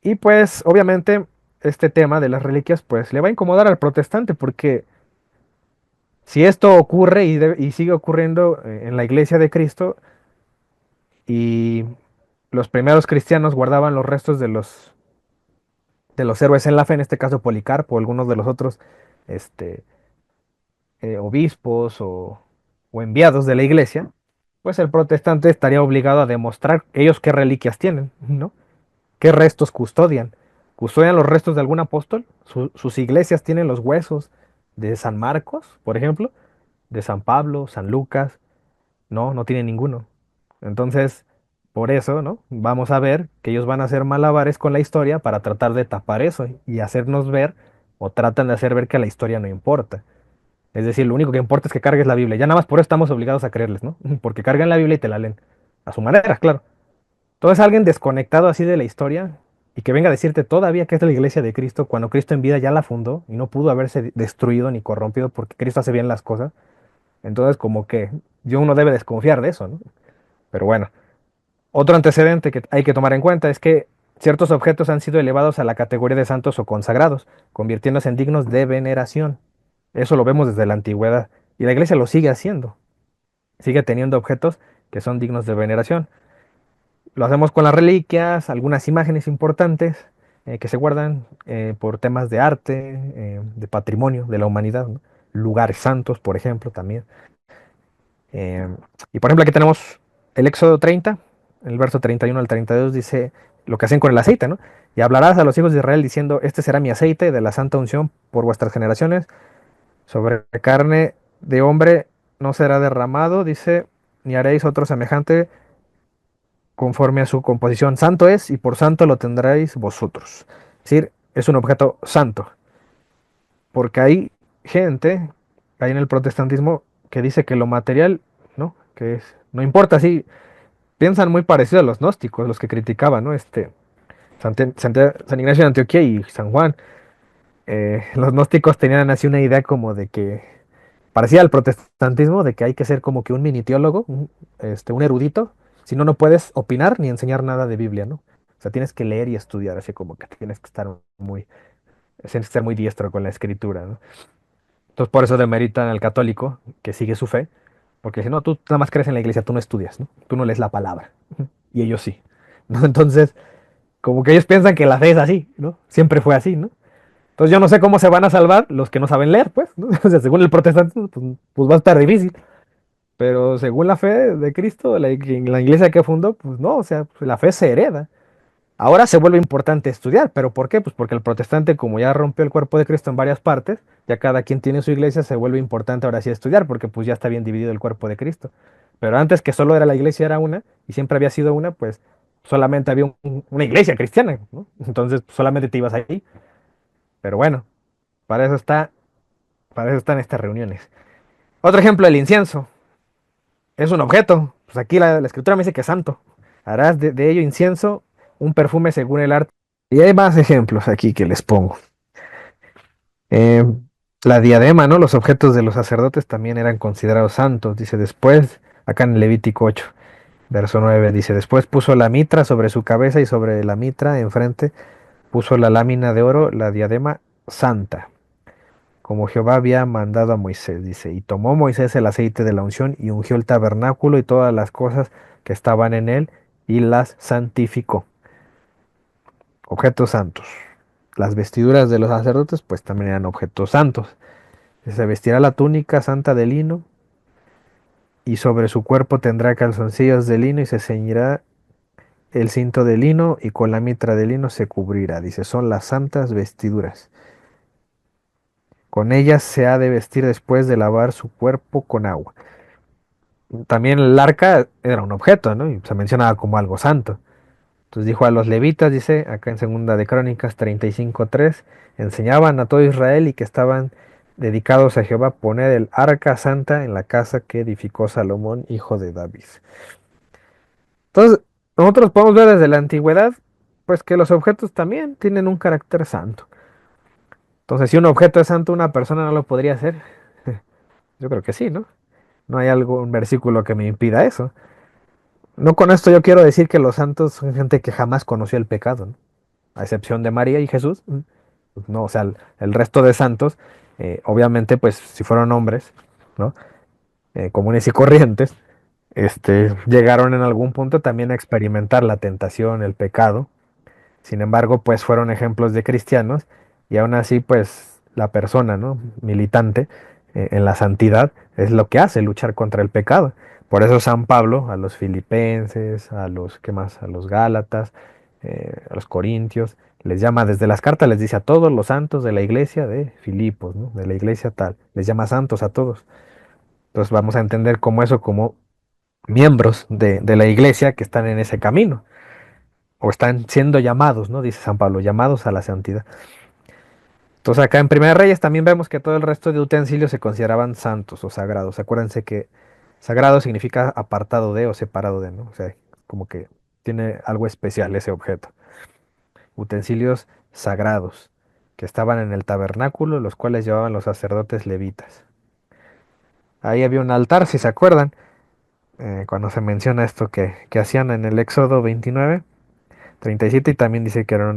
Y pues obviamente este tema de las reliquias pues le va a incomodar al protestante porque si esto ocurre y sigue ocurriendo en la iglesia de Cristo y los primeros cristianos guardaban los restos de los héroes en la fe, en este caso Policarpo o algunos de los otros este, obispos o enviados de la iglesia, pues el protestante estaría obligado a demostrar ellos qué reliquias tienen, ¿no? ¿Qué restos custodian? ¿Custodian los restos de algún apóstol? ¿Sus iglesias tienen los huesos de San Marcos, por ejemplo? ¿De San Pablo, San Lucas? No, no tienen ninguno. Entonces, por eso, ¿no? Vamos a ver que ellos van a hacer malabares con la historia para tratar de tapar eso y hacernos ver, o tratan de hacer ver que la historia no importa. Es decir, lo único que importa es que cargues la Biblia. Ya nada más por eso estamos obligados a creerles, ¿no? Porque cargan la Biblia y te la leen. A su manera, claro. Entonces alguien desconectado así de la historia y que venga a decirte todavía que es de la iglesia de Cristo cuando Cristo en vida ya la fundó y no pudo haberse destruido ni corrompido porque Cristo hace bien las cosas. Entonces como que yo uno debe desconfiar de eso, ¿no? Pero bueno, otro antecedente que hay que tomar en cuenta es que ciertos objetos han sido elevados a la categoría de santos o consagrados, convirtiéndose en dignos de veneración. Eso lo vemos desde la antigüedad y la iglesia lo sigue haciendo. Sigue teniendo objetos que son dignos de veneración. Lo hacemos con las reliquias, algunas imágenes importantes que se guardan por temas de arte, de patrimonio de la humanidad, ¿no? Lugares santos, por ejemplo, también. Eh, y por ejemplo, aquí tenemos el Éxodo 30, el verso 31 al 32 dice lo que hacen con el aceite, ¿no? Y hablarás a los hijos de Israel diciendo, este será mi aceite de la santa unción por vuestras generaciones, sobre carne de hombre no será derramado, dice, ni haréis otro semejante conforme a su composición. Santo es y por santo lo tendréis vosotros. Es decir, es un objeto santo. Porque hay gente, hay en el protestantismo, que dice que lo material, ¿no? Que es, no importa, sí, piensan muy parecido a los gnósticos, los que criticaban, ¿no? San Ignacio de Antioquía y San Juan. Los gnósticos tenían así una idea como de que, parecía al protestantismo, de que hay que ser como que un mini teólogo, un erudito, si no, no puedes opinar ni enseñar nada de Biblia, ¿no? O sea, tienes que leer y estudiar, así como que tienes que estar tienes que ser muy diestro con la escritura, ¿no? Entonces, por eso demeritan al católico que sigue su fe, porque si no, tú nada más crees en la iglesia, tú no estudias, ¿no? Tú no lees la palabra, y ellos sí, ¿no? Entonces, como que ellos piensan que la fe es así, ¿no? Siempre fue así, ¿no? Entonces yo no sé cómo se van a salvar los que no saben leer, pues, ¿no? O sea, según el protestantismo, pues va a estar difícil. Pero según la fe de Cristo, la iglesia que fundó, pues no, o sea, pues, la fe se hereda. Ahora se vuelve importante estudiar, pero ¿por qué? Pues porque el protestante, como ya rompió el cuerpo de Cristo en varias partes, ya cada quien tiene su iglesia, se vuelve importante ahora sí estudiar, porque pues ya está bien dividido el cuerpo de Cristo. Pero antes que solo era la iglesia, era una, y siempre había sido una, pues solamente había una iglesia cristiana, ¿no? Entonces pues, solamente te ibas ahí. Pero bueno, para eso está, para eso están estas reuniones. Otro ejemplo, el incienso. Es un objeto. Pues aquí la escritura me dice que es santo. Harás de ello incienso, un perfume según el arte. Y hay más ejemplos aquí que les pongo. Eh, la diadema, ¿no? Los objetos de los sacerdotes también eran considerados santos. Dice después, acá en Levítico 8, verso 9, dice, después puso la mitra sobre su cabeza y sobre la mitra enfrente puso la lámina de oro, la diadema santa, como Jehová había mandado a Moisés, dice, y tomó Moisés el aceite de la unción y ungió el tabernáculo y todas las cosas que estaban en él y las santificó. Objetos santos. Las vestiduras de los sacerdotes pues también eran objetos santos. Se vestirá la túnica santa de lino y sobre su cuerpo tendrá calzoncillos de lino y se ceñirá el cinto de lino y con la mitra de lino se cubrirá. Dice, son las santas vestiduras. Con ellas se ha de vestir después de lavar su cuerpo con agua. También el arca era un objeto, ¿no? Y se mencionaba como algo santo. Entonces dijo a los levitas, dice acá en Segunda de Crónicas 35:3, enseñaban a todo Israel y que estaban dedicados a Jehová poner el arca santa en la casa que edificó Salomón, hijo de David. Entonces, nosotros podemos ver desde la antigüedad, pues que los objetos también tienen un carácter santo. Entonces, si un objeto es santo, una persona no lo podría hacer. Yo creo que sí, ¿no? No hay algún versículo que me impida eso. No con esto yo quiero decir que los santos son gente que jamás conoció el pecado, ¿no? a excepción de María y Jesús, pues no, o sea, el resto de santos, obviamente, pues si fueron hombres, ¿no? Comunes y corrientes, llegaron en algún punto también a experimentar la tentación, el pecado. Sin embargo, pues fueron ejemplos de cristianos y aún así, pues la persona, ¿no? Militante en la santidad es lo que hace, luchar contra el pecado. Por eso San Pablo a los filipenses, a los, ¿qué más? A los gálatas, a los corintios, les llama desde las cartas, les dice a todos los santos de la iglesia de Filipos, ¿no? De la iglesia tal, les llama santos a todos. Entonces vamos a entender como eso, como miembros de la iglesia que están en ese camino o están siendo llamados, ¿no? Dice San Pablo, llamados a la santidad. Entonces acá en Primera Reyes también vemos que todo el resto de utensilios se consideraban santos o sagrados. Acuérdense que sagrado significa apartado de o separado de, ¿no? O sea, como que tiene algo especial ese objeto. Utensilios sagrados que estaban en el tabernáculo, los cuales llevaban los sacerdotes levitas. Ahí había un altar, si se acuerdan, cuando se menciona esto que hacían en el Éxodo 29, 37, y también dice que era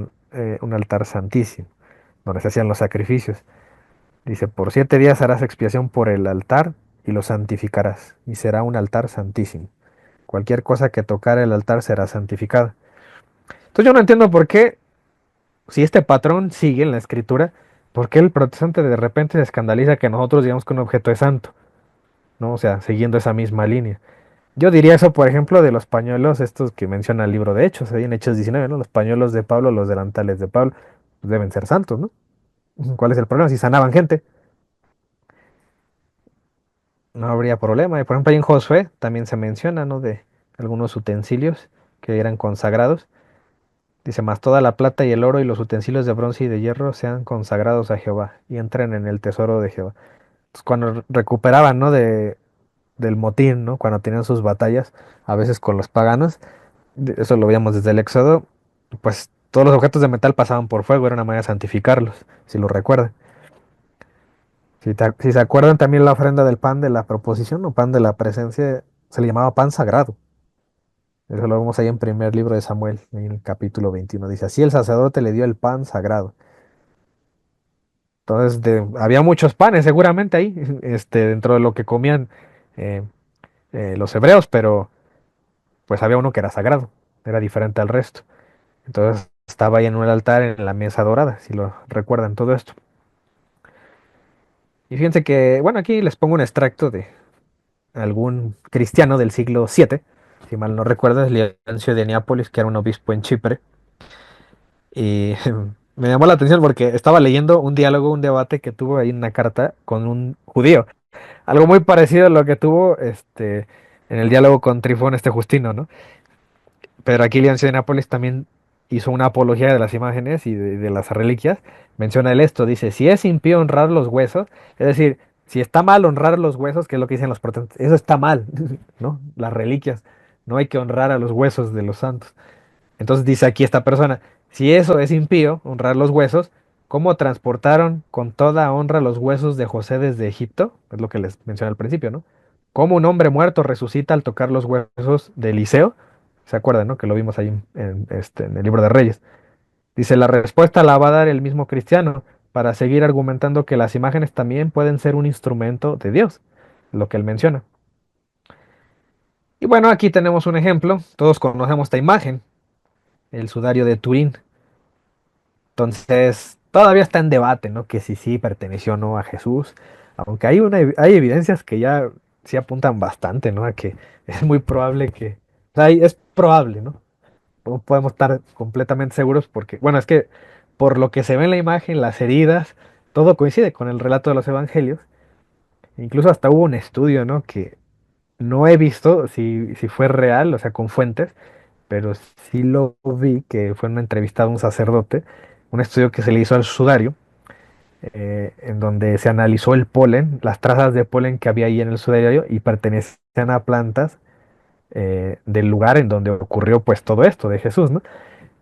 un altar santísimo, donde se hacían los sacrificios. Dice, por 7 días harás expiación por el altar y lo santificarás, y será un altar santísimo. Cualquier cosa que tocar el altar será santificada. Entonces yo no entiendo por qué, si este patrón sigue en la escritura, por qué el protestante de repente se escandaliza que nosotros digamos que un objeto es santo, ¿no? O sea, siguiendo esa misma línea. Yo diría eso, por ejemplo, de los pañuelos, estos que menciona el libro de Hechos, ahí en Hechos 19, ¿no? Los pañuelos de Pablo, los delantales de Pablo, pues deben ser santos, ¿no? ¿Cuál es el problema? Si sanaban gente, no habría problema. Y por ejemplo, ahí en Josué también se menciona, ¿no? De algunos utensilios que eran consagrados. Dice, más toda la plata y el oro y los utensilios de bronce y de hierro sean consagrados a Jehová y entren en el tesoro de Jehová. Entonces, cuando recuperaban, ¿no? Del motín, ¿no? Cuando tenían sus batallas, a veces con los paganos, eso lo veíamos desde el Éxodo, pues todos los objetos de metal pasaban por fuego, era una manera de santificarlos, si lo recuerdan. Si se acuerdan también la ofrenda del pan de la proposición o pan de la presencia, se le llamaba pan sagrado. Eso lo vemos ahí en primer libro de Samuel, en el capítulo 21. Dice, así el sacerdote le dio el pan sagrado. Entonces, había muchos panes seguramente ahí, dentro de lo que comían eh, los hebreos, pero pues había uno que era sagrado, era diferente al resto. Entonces, estaba ahí en un altar en la mesa dorada, si lo recuerdan todo esto. Y fíjense que, bueno, aquí les pongo un extracto de algún cristiano del siglo VII, si mal no recuerdo, es Leoncio de Neápolis, que era un obispo en Chipre. Y me llamó la atención porque estaba leyendo un diálogo, un debate que tuvo ahí en una carta con un judío. Algo muy parecido a lo que tuvo en el diálogo con Trifón, Justino, ¿no? Pero aquí Leoncio de Nápoles también hizo una apología de las imágenes y de las reliquias. Menciona él esto, dice, si es impío honrar los huesos, es decir, si está mal honrar los huesos, que es lo que dicen los protestantes, eso está mal, ¿no? Las reliquias, no hay que honrar a los huesos de los santos. Entonces dice aquí esta persona, si eso es impío, honrar los huesos, ¿cómo transportaron con toda honra los huesos de José desde Egipto? Es lo que les mencioné al principio, ¿no? ¿Cómo un hombre muerto resucita al tocar los huesos de Eliseo? ¿Se acuerdan, no? Que lo vimos ahí en el libro de Reyes. Dice, la respuesta la va a dar el mismo cristiano para seguir argumentando que las imágenes también pueden ser un instrumento de Dios, lo que él menciona. Y bueno, aquí tenemos un ejemplo, todos conocemos esta imagen, el sudario de Turín. Entonces, todavía está en debate, ¿no? Que si sí perteneció o no a Jesús, aunque hay evidencias que ya sí apuntan bastante, ¿no? A que es muy probable que, o sea, es probable, ¿no? No podemos estar completamente seguros porque, bueno, es que por lo que se ve en la imagen, las heridas, todo coincide con el relato de los evangelios. Incluso hasta hubo un estudio, ¿no? Que no he visto si fue real, o sea, con fuentes, pero sí lo vi, que fue una entrevista a un sacerdote, un estudio que se le hizo al sudario, en donde se analizó el polen, las trazas de polen que había ahí en el sudario y pertenecían a plantas del lugar en donde ocurrió pues todo esto de Jesús, ¿no?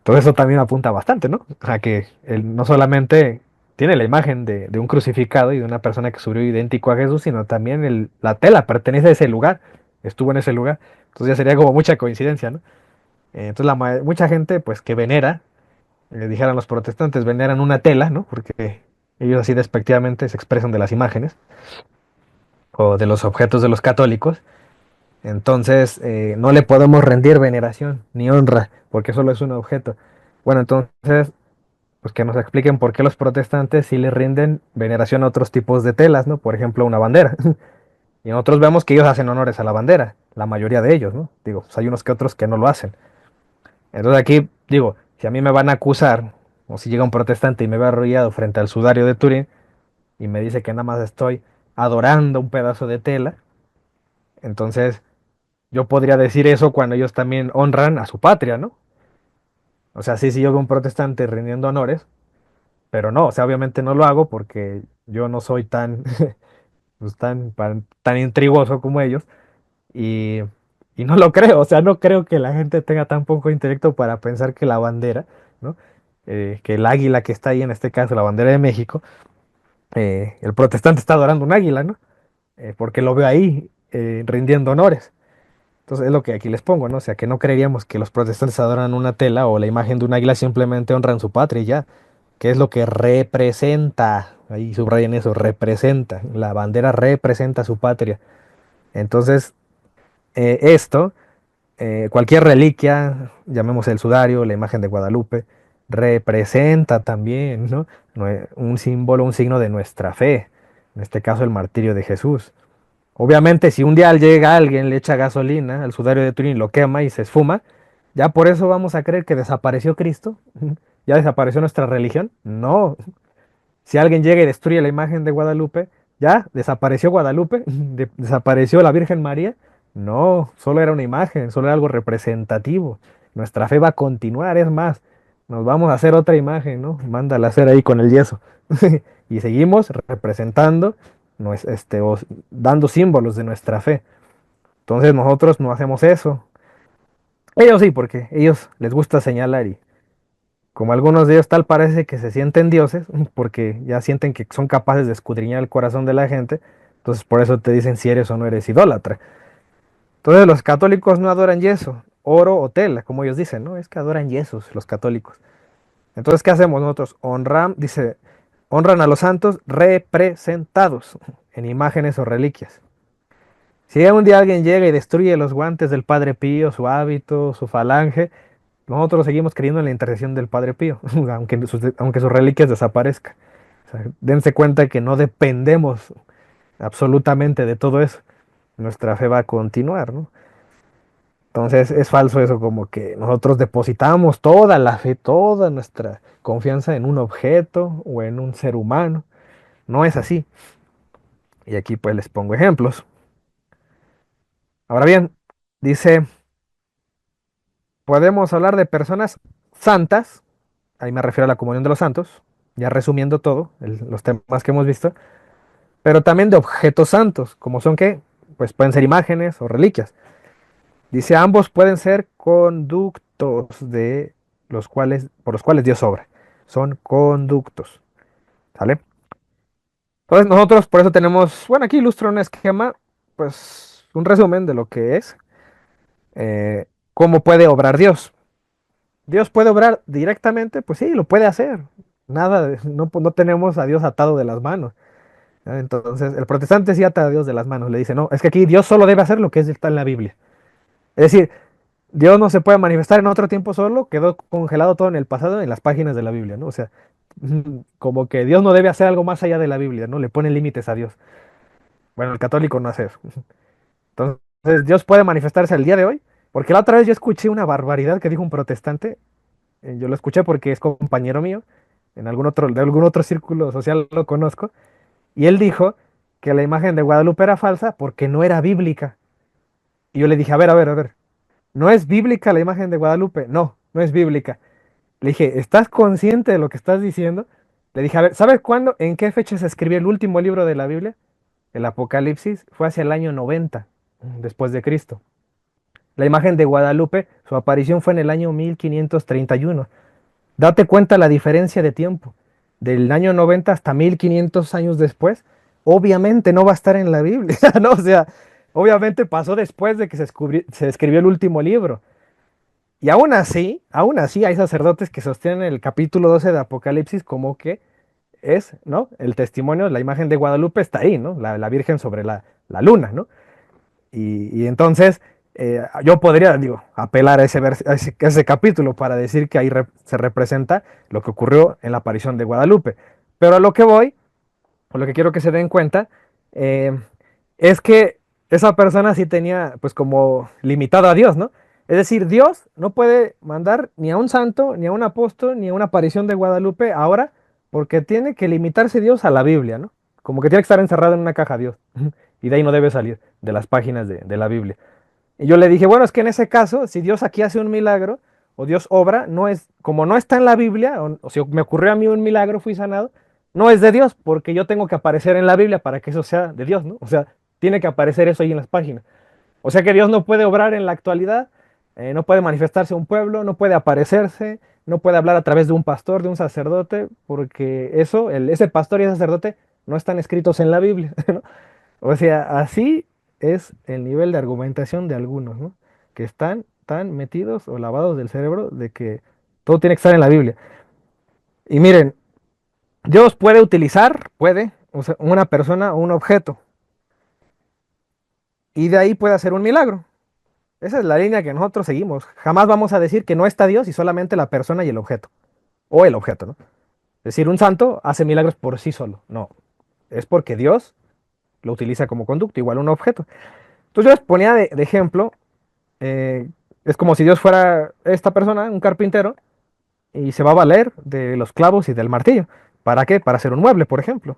Todo eso también apunta bastante, ¿no? A que él no solamente tiene la imagen de un crucificado y de una persona que subió idéntico a Jesús, sino también la tela pertenece a ese lugar, estuvo en ese lugar. Entonces ya sería como mucha coincidencia, ¿no? Entonces mucha gente pues que venera dijeran los protestantes, veneran una tela, ¿no? Porque ellos así despectivamente se expresan de las imágenes o de los objetos de los católicos. Entonces, no le podemos rendir veneración ni honra, porque solo es un objeto. Bueno, entonces, pues que nos expliquen por qué los protestantes sí le rinden veneración a otros tipos de telas, ¿no? Por ejemplo, una bandera. Y nosotros vemos que ellos hacen honores a la bandera, la mayoría de ellos, ¿no? Digo, pues hay unos que otros que no lo hacen. Entonces aquí, digo, si a mí me van a acusar, o si llega un protestante y me ve arrodillado frente al sudario de Turín y me dice que nada más estoy adorando un pedazo de tela, entonces yo podría decir eso cuando ellos también honran a su patria, ¿no? O sea, sí, sí, yo veo un protestante rindiendo honores, pero no, o sea, obviamente no lo hago porque yo no soy tan, pues, tan intrigoso como ellos y, y no lo creo, o sea, no creo que la gente tenga tan poco intelecto para pensar que la bandera, ¿no? Que el águila que está ahí, en este caso la bandera de México, el protestante está adorando un águila, ¿no? Porque lo veo ahí rindiendo honores. Entonces es lo que aquí les pongo, ¿no? O sea, que no creeríamos que los protestantes adoran una tela o la imagen de un águila, simplemente honran su patria y ya. ¿Qué es lo que representa? Ahí subrayen eso, representa. La bandera representa su patria. Entonces, esto, cualquier reliquia, llamemos el sudario, la imagen de Guadalupe, representa también, ¿no? Un símbolo, un signo de nuestra fe. En este caso, el martirio de Jesús. Obviamente, si un día llega alguien, le echa gasolina al sudario de Turín, lo quema y se esfuma, ¿ya por eso vamos a creer que desapareció Cristo? ¿Ya desapareció nuestra religión? No. Si alguien llega y destruye la imagen de Guadalupe, ¿ya desapareció Guadalupe? ¿Desapareció la Virgen María? No, solo era una imagen, solo era algo representativo. Nuestra fe va a continuar, es más, nos vamos a hacer otra imagen, ¿no? Mándala a hacer ahí con el yeso. Y seguimos representando, dando símbolos de nuestra fe. Entonces nosotros no hacemos eso. Ellos sí, porque ellos les gusta señalar y como algunos de ellos tal parece que se sienten dioses, porque ya sienten que son capaces de escudriñar el corazón de la gente, entonces por eso te dicen si eres o no eres idólatra. Entonces los católicos no adoran yeso, oro o tela, como ellos dicen, ¿no? Es que adoran yesos los católicos. Entonces, ¿qué hacemos nosotros? Honran a los santos representados en imágenes o reliquias. Si un día alguien llega y destruye los guantes del Padre Pío, su hábito, su falange, nosotros seguimos creyendo en la intercesión del Padre Pío, aunque sus reliquias desaparezcan. O sea, dense cuenta que no dependemos absolutamente de todo eso. Nuestra fe va a continuar, ¿no? Entonces es falso eso, como que nosotros depositamos toda la fe, toda nuestra confianza en un objeto o en un ser humano. No es así. Y aquí pues les pongo ejemplos. Ahora bien, dice, podemos hablar de personas santas, ahí me refiero a la comunión de los santos, ya resumiendo todo, los temas que hemos visto, pero también de objetos santos, como son que, pues pueden ser imágenes o reliquias. Dice, ambos pueden ser conductos por los cuales Dios obra. Son conductos, ¿sale? Entonces nosotros por eso tenemos, bueno, aquí ilustro un esquema, pues un resumen de lo que es, cómo puede obrar Dios. Dios puede obrar directamente, pues sí, lo puede hacer. No tenemos a Dios atado de las manos. ¿No? Entonces, el protestante sí ata a Dios de las manos. Le dice, no, es que aquí Dios solo debe hacer lo que está en la Biblia. Es decir, Dios no se puede manifestar en otro tiempo solo, quedó congelado todo en el pasado en las páginas de la Biblia, ¿no? O sea, como que Dios no debe hacer algo más allá de la Biblia, ¿no? Le pone límites a Dios. Bueno, el católico no hace eso. Entonces, Dios puede manifestarse al día de hoy, porque la otra vez yo escuché una barbaridad que dijo un protestante. Yo lo escuché porque es compañero mío, de algún otro círculo social lo conozco, y él dijo que la imagen de Guadalupe era falsa porque no era bíblica. Y yo le dije, a ver, ¿no es bíblica la imagen de Guadalupe? No, no es bíblica. Le dije, ¿estás consciente de lo que estás diciendo? Le dije, a ver, ¿sabes cuándo, en qué fecha se escribió el último libro de la Biblia? El Apocalipsis fue hacia el año 90 después de Cristo. La imagen de Guadalupe, su aparición fue en el año 1531. Date cuenta la diferencia de tiempo. Del año 90 hasta 1500 años después, obviamente no va a estar en la Biblia, ¿no? O sea, obviamente pasó después de que se escribió el último libro. Y aún así hay sacerdotes que sostienen el capítulo 12 de Apocalipsis como que es, ¿no? El testimonio, la imagen de Guadalupe está ahí, ¿no? La Virgen sobre la luna, ¿no? Y entonces yo podría, digo, apelar a a ese capítulo para decir que ahí se representa lo que ocurrió en la aparición de Guadalupe. Pero a lo que voy, o lo que quiero que se den cuenta, eh, es que esa persona sí tenía, pues, como limitado a Dios, ¿no? Es decir, Dios no puede mandar ni a un santo, ni a un apóstol, ni a una aparición de Guadalupe ahora, porque tiene que limitarse Dios a la Biblia, ¿no? Como que tiene que estar encerrado en una caja Dios, y de ahí no debe salir, de las páginas de la Biblia. Y yo le dije, bueno, es que en ese caso, si Dios aquí hace un milagro, o Dios obra, no es, como no está en la Biblia, o si me ocurrió a mí un milagro, fui sanado, no es de Dios, porque yo tengo que aparecer en la Biblia para que eso sea de Dios, ¿no? O sea, tiene que aparecer eso ahí en las páginas. O sea que Dios no puede obrar en la actualidad, no puede manifestarse a un pueblo, no puede aparecerse, no puede hablar a través de un pastor, de un sacerdote, porque eso, ese pastor y ese sacerdote no están escritos en la Biblia, ¿no? O sea, así es el nivel de argumentación de algunos, ¿no? Que están tan metidos o lavados del cerebro de que todo tiene que estar en la Biblia. Y miren, Dios puede utilizar, puede, o sea, una persona o un objeto, y de ahí puede hacer un milagro. Esa es la línea que nosotros seguimos. Jamás vamos a decir que no está Dios y solamente la persona y el objeto, o el objeto, ¿no? Es decir, un santo hace milagros por sí solo. No, es porque Dios lo utiliza como conducto, igual un objeto. Entonces yo les ponía de ejemplo, eh, es como si Dios fuera esta persona, un carpintero, y se va a valer de los clavos y del martillo. ¿Para qué? Para hacer un mueble, por ejemplo,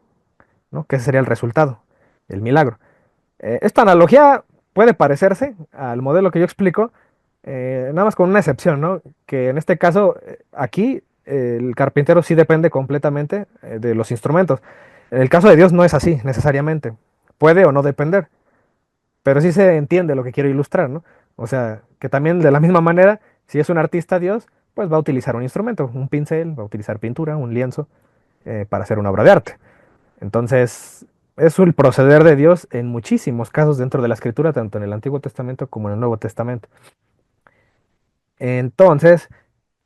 ¿no? Que ese sería el resultado, el milagro. Esta analogía puede parecerse al modelo que yo explico, nada más con una excepción, ¿no? Que en este caso, aquí, el carpintero sí depende completamente de los instrumentos. En el caso de Dios no es así, necesariamente. Puede o no depender, pero sí se entiende lo que quiero ilustrar, ¿no? O sea, que también de la misma manera, si es un artista Dios, pues va a utilizar un instrumento, un pincel, va a utilizar pintura, un lienzo, para hacer una obra de arte. Entonces, es el proceder de Dios en muchísimos casos dentro de la escritura, tanto en el Antiguo Testamento como en el Nuevo Testamento. Entonces,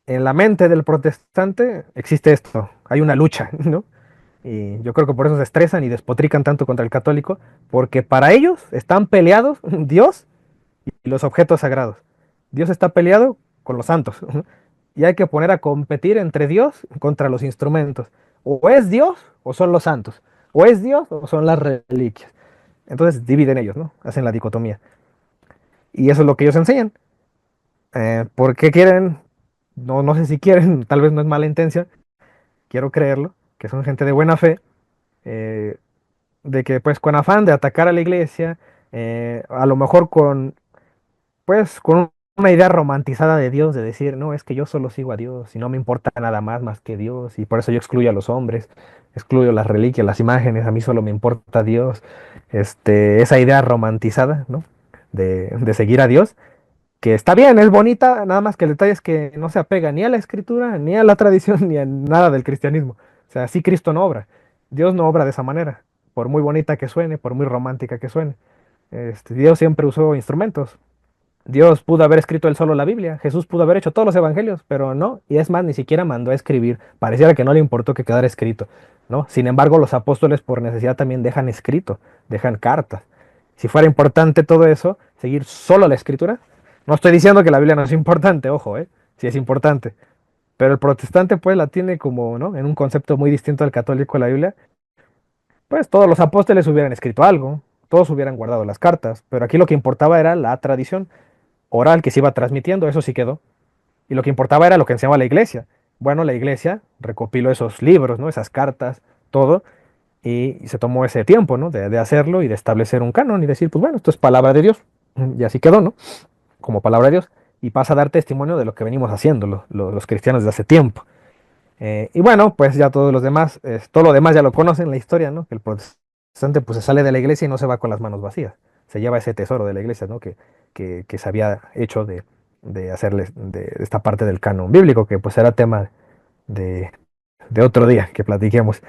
en la mente del protestante existe esto, hay una lucha, ¿no? Y yo creo que por eso se estresan y despotrican tanto contra el católico, porque para ellos están peleados Dios y los objetos sagrados. Dios está peleado con los santos. Y hay que poner a competir entre Dios contra los instrumentos. O es Dios o son los santos. O es Dios o son las reliquias. Entonces dividen ellos, ¿no? Hacen la dicotomía. Y eso es lo que ellos enseñan. ¿Por qué quieren? No, no sé si quieren, tal vez no es mala intención. Quiero creerlo, que son gente de buena fe. eh, de que pues con afán de atacar a la iglesia, a lo mejor con pues con una idea romantizada de Dios, de decir, no, es que yo solo sigo a Dios y no me importa nada más que Dios, y por eso yo excluyo a los hombres, excluyo las reliquias, las imágenes, a mí solo me importa Dios. Esa idea romantizada, ¿no? De seguir a Dios, que está bien, es bonita, nada más que el detalle es que no se apega ni a la escritura, ni a la tradición, ni a nada del cristianismo. O sea, así Cristo no obra. Dios no obra de esa manera, por muy bonita que suene, por muy romántica que suene. Dios siempre usó instrumentos. Dios pudo haber escrito él solo la Biblia, Jesús pudo haber hecho todos los evangelios, pero no, y es más, ni siquiera mandó a escribir, pareciera que no le importó que quedara escrito, ¿no? Sin embargo, los apóstoles por necesidad también dejan escrito, dejan cartas. Si fuera importante todo eso, seguir solo la escritura, no estoy diciendo que la Biblia no es importante, ojo, sí es importante, pero el protestante pues la tiene como, ¿no? En un concepto muy distinto al católico de la Biblia, pues todos los apóstoles hubieran escrito algo, todos hubieran guardado las cartas, pero aquí lo que importaba era la tradición oral que se iba transmitiendo, eso sí quedó. Y lo que importaba era lo que enseñaba la iglesia. Bueno, la iglesia recopiló esos libros, ¿no? Esas cartas, todo, y se tomó ese tiempo, ¿no? De hacerlo y de establecer un canon y decir, pues bueno, esto es palabra de Dios. Y así quedó, ¿no? Como palabra de Dios. Y pasa a dar testimonio de lo que venimos haciendo los cristianos desde hace tiempo. Y bueno, pues ya todos los demás, todo lo demás ya lo conocen, la historia, ¿no? Que el protestante pues se sale de la iglesia y no se va con las manos vacías. Se lleva ese tesoro de la iglesia, ¿no? Que se había hecho de hacerles de esta parte del canon bíblico, que pues era tema de, de otro día que platiquemos.